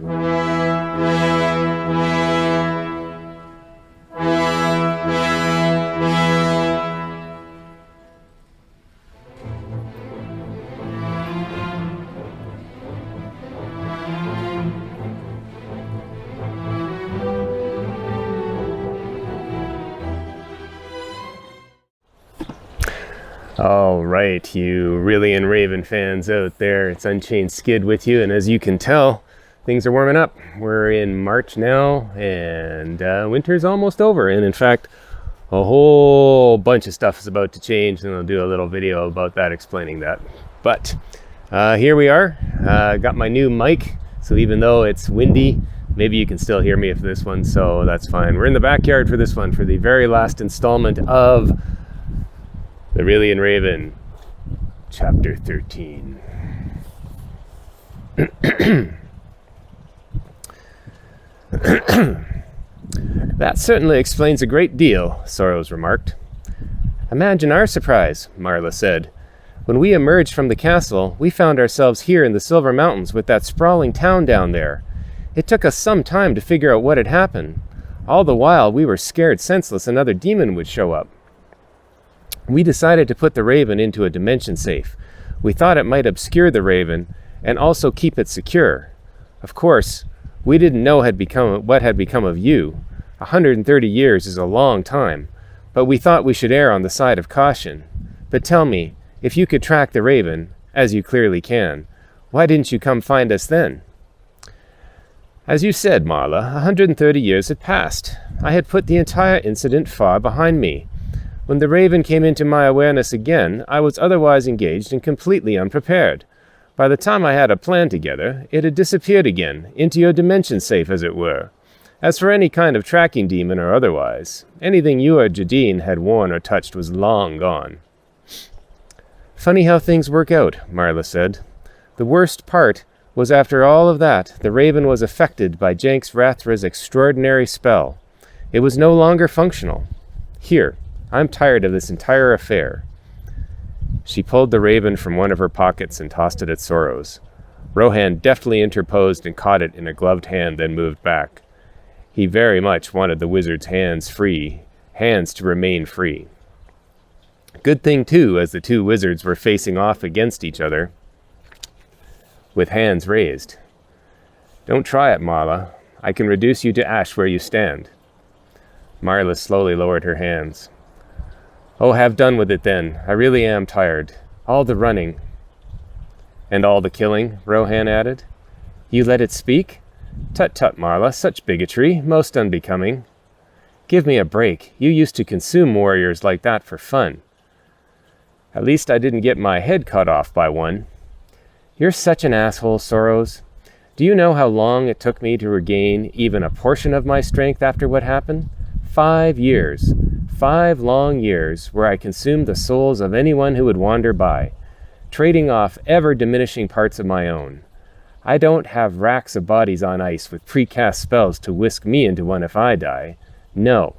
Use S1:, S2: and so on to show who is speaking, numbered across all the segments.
S1: All right, you Rhylian Raven fans out there, it's Unchained.Skid with you, and as you can tell, things are warming up. We're in March now, and winter's almost over, and in fact, a whole bunch of stuff is about to change, and I'll do a little video about that, explaining that. But here we are. Got my new mic, so even though it's windy, maybe you can still hear me for this one, so that's fine. We're in the backyard for this one, for the very last installment of the Rhylian Raven, Chapter 13. That certainly explains a great deal, Sorrows remarked. Imagine our surprise, Marla said. When we emerged from the castle, we found ourselves here in the Silver Mountains with that sprawling town down there. It took us some time to figure out what had happened. All the while, we were scared senseless another demon would show up. We decided to put the Raven into a dimension safe. We thought it might obscure the Raven and also keep it secure. Of course, we didn't know what had become of you. 130 years is a long time, but we thought we should err on the side of caution. But tell me, if you could track the Raven, as you clearly can, why didn't you come find us then? As you said, Marla, 130 years had passed. I had put the entire incident far behind me. When the Raven came into my awareness again, I was otherwise engaged and completely unprepared. By the time I had a plan together, it had disappeared again, into your dimension safe, as it were. As for any kind of tracking demon or otherwise, anything you or Jadine had worn or touched was long gone. Funny how things work out, Marla said. The worst part was after all of that, the Raven was affected by Janxrathra's extraordinary spell. It was no longer functional. Here. I'm tired of this entire affair. She pulled the Raven from one of her pockets and tossed it at Sorrows. Rohan deftly interposed and caught it in a gloved hand, then moved back. He very much wanted the wizard's hands to remain free. Good thing, too, as the two wizards were facing off against each other, with hands raised. Don't try it, Marla. I can reduce you to ash where you stand. Marla slowly lowered her hands. Oh, have done with it then. I really am tired. All the running. And all the killing, Rohan added. You let it speak? Tut-tut, Marla, such bigotry, most unbecoming. Give me a break. You used to consume warriors like that for fun. At least I didn't get my head cut off by one. You're such an asshole, Sorrows. Do you know how long it took me to regain even a portion of my strength after what happened? 5 years. 5 long years where I consumed the souls of anyone who would wander by, trading off ever-diminishing parts of my own. I don't have racks of bodies on ice with precast spells to whisk me into one if I die. No.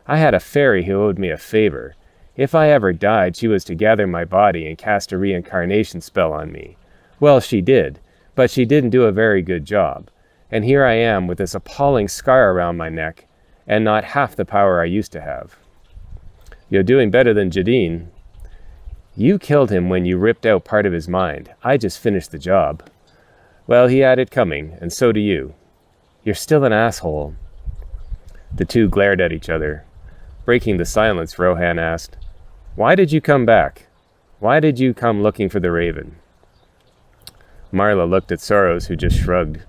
S1: I had a fairy who owed me a favor. If I ever died, she was to gather my body and cast a reincarnation spell on me. Well, she did, but she didn't do a very good job. And here I am with this appalling scar around my neck, and not half the power I used to have. You're doing better than Jadine. You killed him when you ripped out part of his mind. I just finished the job. Well, he had it coming, and so do you. You're still an asshole. The two glared at each other. Breaking the silence, Rohan asked, Why did you come back? Why did you come looking for the Raven? Marla looked at Sorrows, who just shrugged.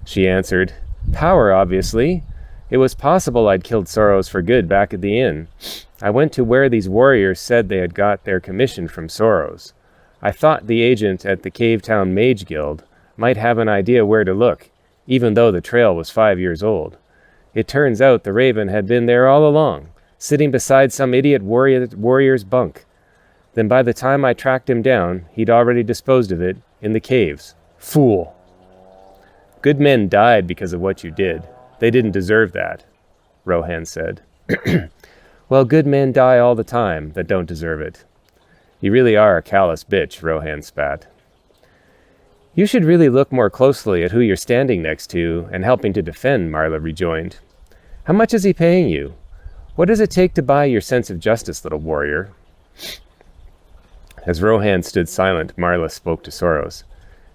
S1: She answered, Power, obviously. It was possible I'd killed Sorrows for good back at the inn. I went to where these warriors said they had got their commission from Sorrows. I thought the agent at the Cave Town Mage Guild might have an idea where to look, even though the trail was 5 years old. It turns out the Raven had been there all along, sitting beside some idiot warrior's bunk. Then by the time I tracked him down, he'd already disposed of it in the caves. Fool! Good men died because of what you did. They didn't deserve that, Rohan said. Well, good men die all the time that don't deserve it. You really are a callous bitch, Rohan spat. You should really look more closely at who you're standing next to and helping to defend, Marla rejoined. How much is he paying you? What does it take to buy your sense of justice, little warrior? As Rohan stood silent, Marla spoke to Soros.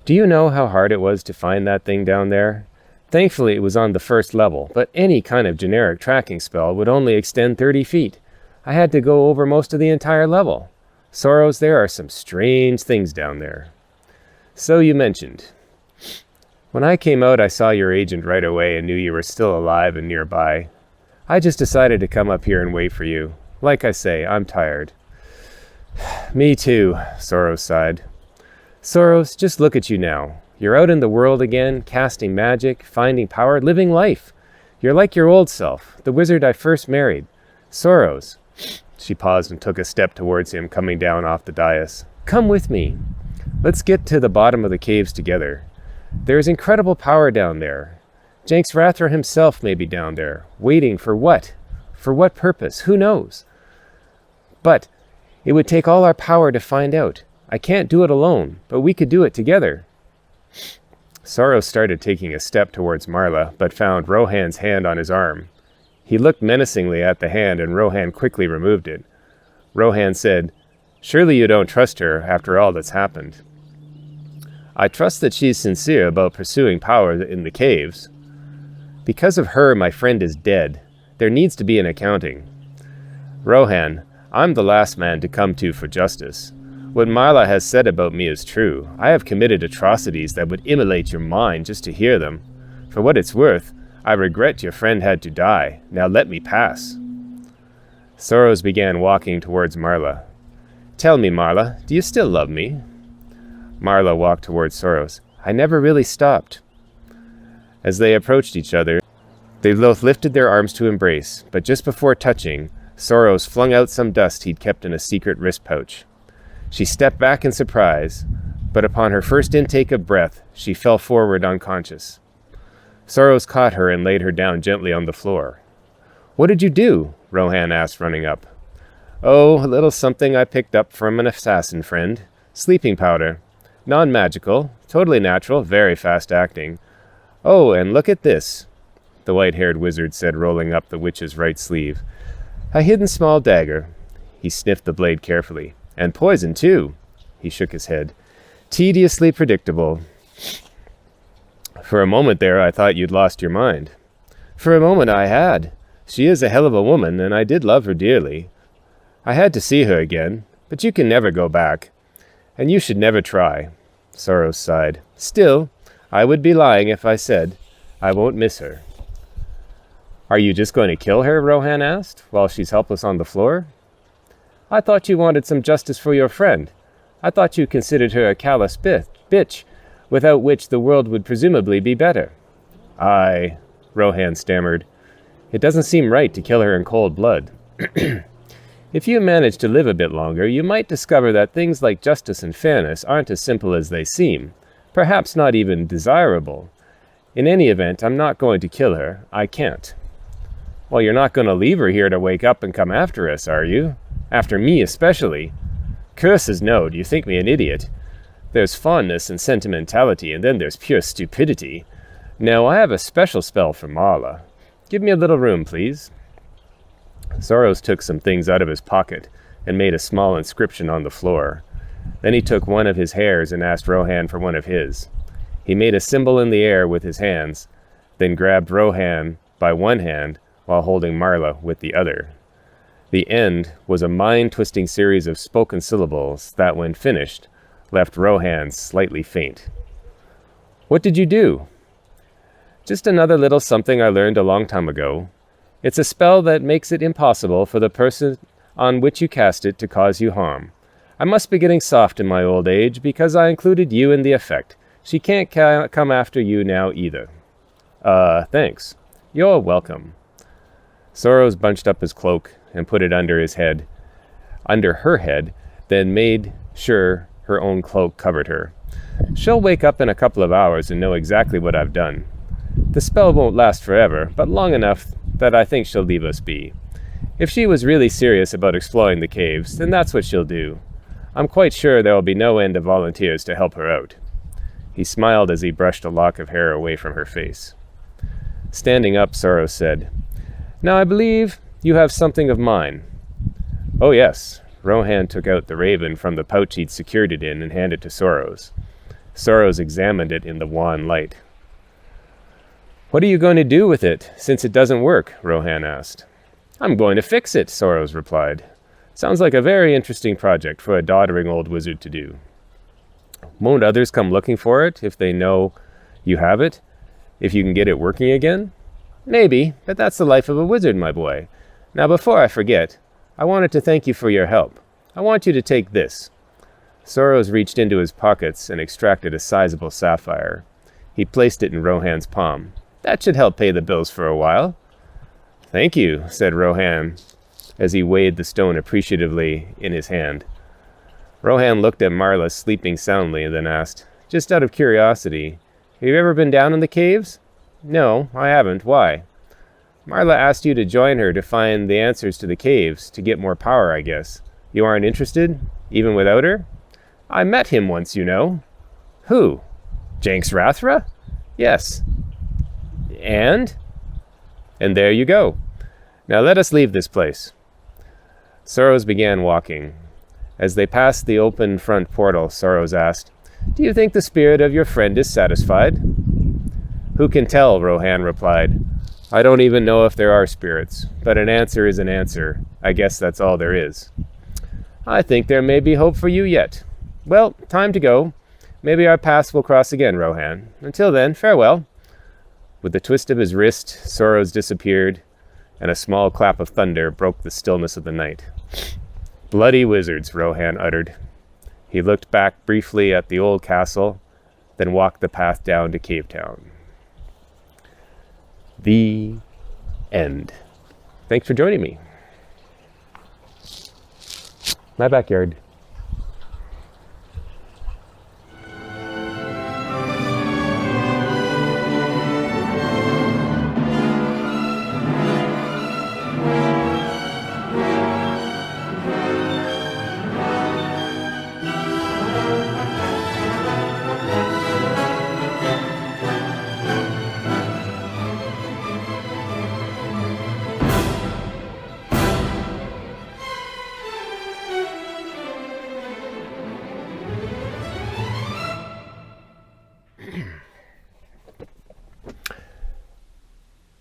S1: Do you know how hard it was to find that thing down there? Thankfully, it was on the first level, but any kind of generic tracking spell would only extend 30 feet. I had to go over most of the entire level. Soros, there are some strange things down there. So you mentioned. When I came out, I saw your agent right away and knew you were still alive and nearby. I just decided to come up here and wait for you. Like I say, I'm tired. Me too, Soros sighed. Soros, just look at you now. You're out in the world again, casting magic, finding power, living life. You're like your old self, the wizard I first married. Soros. She paused and took a step towards him, coming down off the dais. Come with me. Let's get to the bottom of the caves together. There is incredible power down there. Janxrathra himself may be down there, waiting for what? For what purpose? Who knows? But it would take all our power to find out. I can't do it alone, but we could do it together. Soros started taking a step towards Marla, but found Rohan's hand on his arm. He looked menacingly at the hand, and Rohan quickly removed it. Rohan said, Surely you don't trust her after all that's happened. I trust that she's sincere about pursuing power in the caves. Because of her, my friend is dead. There needs to be an accounting. Rohan, I'm the last man to come to for justice. What Marla has said about me is true. I have committed atrocities that would immolate your mind just to hear them. For what it's worth, I regret your friend had to die. Now let me pass. Soros began walking towards Marla. Tell me, Marla, do you still love me? Marla walked towards Soros. I never really stopped. As they approached each other, they both lifted their arms to embrace, but just before touching, Soros flung out some dust he'd kept in a secret wrist pouch. She stepped back in surprise, but upon her first intake of breath, she fell forward unconscious. Soros caught her and laid her down gently on the floor. What did you do? Rohan asked, running up. Oh, a little something I picked up from an assassin friend. Sleeping powder. Non-magical, totally natural, very fast-acting. Oh, and look at this, the white-haired wizard said, rolling up the witch's right sleeve. A hidden small dagger. He sniffed the blade carefully. And poison, too. He shook his head. Tediously predictable. For a moment there, I thought you'd lost your mind. For a moment I had. She is a hell of a woman, and I did love her dearly. I had to see her again, but you can never go back. And you should never try. Soros sighed. Still, I would be lying if I said I won't miss her. Are you just going to kill her? Rohan asked, while she's helpless on the floor. I thought you wanted some justice for your friend. I thought you considered her a callous bitch, without which the world would presumably be better. Rohan stammered. It doesn't seem right to kill her in cold blood. If you manage to live a bit longer, you might discover that things like justice and fairness aren't as simple as they seem, perhaps not even desirable. In any event, I'm not going to kill her. I can't. Well, you're not going to leave her here to wake up and come after us, are you? After me especially. Curses no, do you think me an idiot? There's fondness and sentimentality, and then there's pure stupidity. Now, I have a special spell for Marla. Give me a little room, please. Soros took some things out of his pocket and made a small inscription on the floor. Then he took one of his hairs and asked Rohan for one of his. He made a symbol in the air with his hands, then grabbed Rohan by one hand while holding Marla with the other. The end was a mind-twisting series of spoken syllables that, when finished, left Rohan slightly faint. What did you do? Just another little something I learned a long time ago. It's a spell that makes it impossible for the person on which you cast it to cause you harm. I must be getting soft in my old age because I included you in the effect. She can't come after you now either. Thanks. You're welcome. Soros bunched up his cloak and put it under her head, then made sure her own cloak covered her. She'll wake up in a couple of hours and know exactly what I've done. The spell won't last forever, but long enough that I think she'll leave us be. If she was really serious about exploring the caves, then that's what she'll do. I'm quite sure there will be no end of volunteers to help her out. He smiled as he brushed a lock of hair away from her face. Standing up, Soros said, "Now I believe you have something of mine." "Oh yes." Rohan took out the raven from the pouch he'd secured it in and handed it to Soros. Soros examined it in the wan light. "What are you going to do with it, since it doesn't work?" Rohan asked. "I'm going to fix it," Soros replied. "Sounds like a very interesting project for a doddering old wizard to do." "Won't others come looking for it if they know you have it? If you can get it working again?" "Maybe, but that's the life of a wizard, my boy. Now before I forget, I wanted to thank you for your help. I want you to take this." Soros reached into his pockets and extracted a sizable sapphire. He placed it in Rohan's palm. "That should help pay the bills for a while." "Thank you," said Rohan, as he weighed the stone appreciatively in his hand. Rohan looked at Marla sleeping soundly and then asked, "Just out of curiosity, have you ever been down in the caves?" "No, I haven't. Why?" "Marla asked you to join her to find the answers to the caves, to get more power, I guess. You aren't interested, even without her?" "I met him once, you know." "Who? Janxrathra?" "Yes." "And?" "And there you go. Now let us leave this place." Soros began walking. As they passed the open front portal, Soros asked, "Do you think the spirit of your friend is satisfied?" "Who can tell?" Rohan replied. "I don't even know if there are spirits, but an answer is an answer. I guess that's all there is." "I think there may be hope for you yet. Well, time to go. Maybe our paths will cross again, Rohan. Until then, farewell." With the twist of his wrist, Soros disappeared, and a small clap of thunder broke the stillness of the night. "Bloody wizards," Rohan uttered. He looked back briefly at the old castle, then walked the path down to Cave Town. The end. Thanks for joining me. My backyard.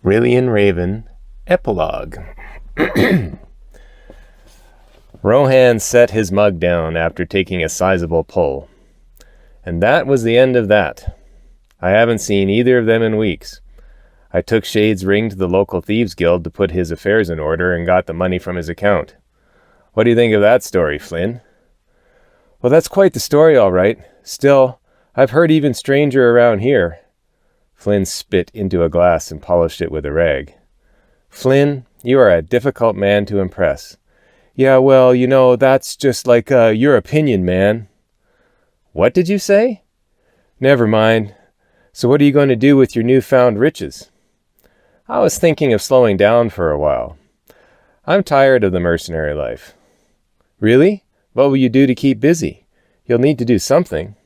S1: Rhylian Raven, Epilogue. Rohan set his mug down after taking a sizable pull. And that was the end of that. I haven't seen either of them in weeks. I took Shade's ring to the local thieves guild to put his affairs in order and got the money from his account. What do you think of that story, Flynn? Well, that's quite the story, all right. Still, I've heard even stranger around here. Flynn spit into a glass and polished it with a rag. Flynn, you are a difficult man to impress. Yeah, well, you know, that's just like your opinion, man. What did you say? Never mind. So what are you going to do with your newfound riches? I was thinking of slowing down for a while. I'm tired of the mercenary life. Really? What will you do to keep busy? You'll need to do something.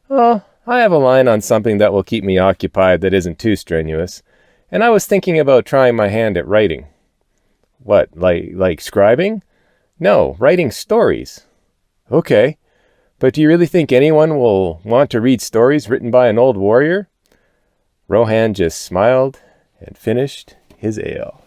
S1: Oh, I have a line on something that will keep me occupied that isn't too strenuous, and I was thinking about trying my hand at writing. What, like scribing? No, writing stories. Okay, but do you really think anyone will want to read stories written by an old warrior? Rohan just smiled and finished his ale.